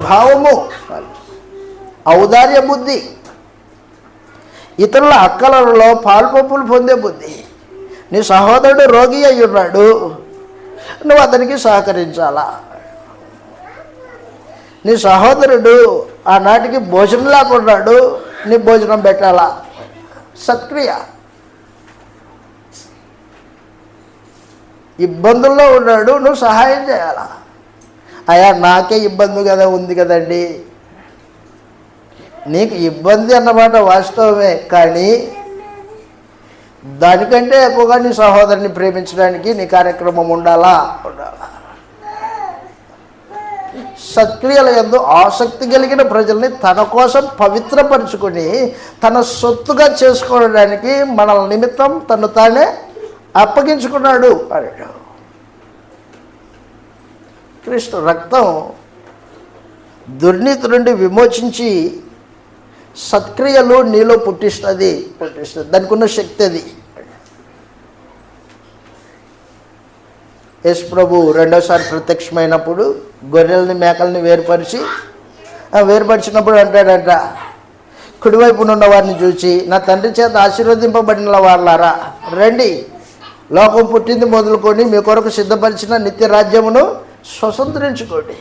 భావము, ఔదార్య బుద్ధి, ఇతరుల అక్కలలో పాల్పొప్పులు పొందే బుద్ధి. నీ సహోదరుడు రోగి అయి ఉన్నాడు, నువ్వు అతనికి సహకరించాలా. నీ సహోదరుడు ఆనాటికి భోజనం లేకున్నాడు, నీ భోజనం పెట్టాలా. సత్క్రియ. ఇబ్బందుల్లో ఉన్నాడు, నువ్వు సహాయం చేయాలా. అయ్యా నాకే ఇబ్బంది కదా ఉంది కదండి. నీకు ఇబ్బంది అన్నమాట వాస్తవమే, కానీ దానికంటే ఎక్కువగా నీ సహోదరుని ప్రేమించడానికి నీ కార్యక్రమం ఉండాలా. సత్క్రియల యందు ఆసక్తి కలిగిన ప్రజల్ని తన కోసం పవిత్రపరుచుకొని తన సొత్తుగా చేసుకోవడానికి మన నిమిత్తం తను తానే అప్పగించుకున్నాడు అన్నాడు. క్రీస్తు రక్తం దుర్నీతి నుండి విమోచించి సత్క్రియలు నీలో పుట్టిస్తుంది. దానికి ఉన్న శక్తి అది. యేసు ప్రభు రెండోసారి ప్రత్యక్షమైనప్పుడు గొర్రెల్ని మేకల్ని వేరుపరిచినప్పుడు అంటాడంట, కుడివైపున ఉన్న వారిని చూసి, నా తండ్రి చేత ఆశీర్వదింపబడిన వారులారా రండి, లోకం పుట్టింది మొదలుకొని మీ కొరకు సిద్ధపరిచిన నిత్య రాజ్యమును స్వతంత్రించుకోండి.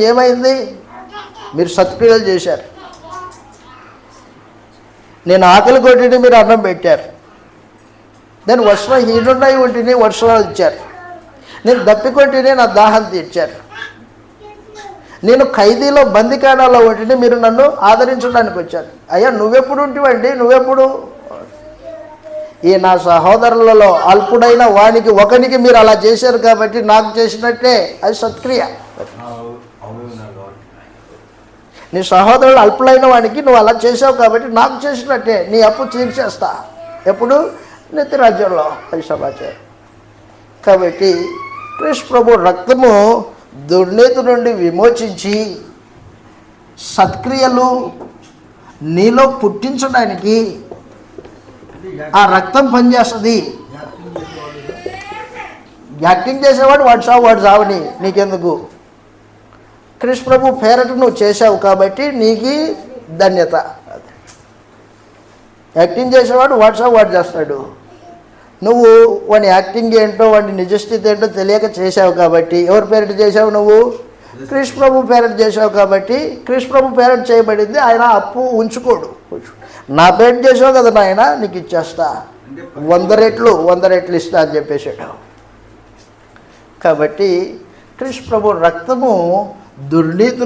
ఏమైంది? మీరు సత్క్రియలు చేశారు. నేను ఆకలి కొట్టిని, మీరు అన్నం పెట్టారు. నేను వస్త్రహీనుడై ఉంటిని, వస్త్రాలు ఇచ్చారు. నేను దప్పికొట్టిని, నా దాహం తీర్చారు. నేను ఖైదీలో బందికాణాలో ఉంటిని, మీరు నన్ను ఆదరించడానికి వచ్చారు. అయ్యా నువ్వెప్పుడు ఉంటివండి? నువ్వెప్పుడు? ఈ నా సహోదరులలో అల్పుడైన వానికి ఒకనికి మీరు అలా చేశారు కాబట్టి నాకు చేసినట్టే. అది సత్క్రియ. నీ సహోదరులు అల్పులైన వానికి నువ్వు అలా చేసావు కాబట్టి నాకు చేసినట్టే. నీ అప్పు తీర్చేస్తా. ఎప్పుడు? నిత్య రాజ్యంలో. అది సమాచారం. కాబట్టి క్రీస్తు ప్రభు రక్తము దుర్నీతి నుండి విమోచించి సత్క్రియలు నీలో పుట్టించడానికి ఆ రక్తం పనిచేస్తుంది. యాక్టింగ్ చేసేవాడు వాడు సావని నీకెందుకు? క్రీస్తు ప్రభు పేరట నువ్వు చేసావు కాబట్టి నీకు ధన్యత. యాక్టింగ్ చేసేవాడు వాడు చేస్తాడు. నువ్వు వాడి యాక్టింగ్ ఏంటో వాడి నిజస్థితి ఏంటో తెలియక చేసావు కాబట్టి. ఎవరి పేరట చేసావు? నువ్వు క్రీస్తు ప్రభు పేరట చేసావు కాబట్టి క్రీస్తు ప్రభు పేరట చేయబడింది. ఆయన అప్పు ఉంచుకోడు. నా పేరు చేసావు కదా నాయన, నీకు ఇచ్చేస్తా, 100 రెట్లు ఇస్తా అని చెప్పేసాడు. కాబట్టి క్రీస్తు ప్రభు రక్తము దుర్నీతి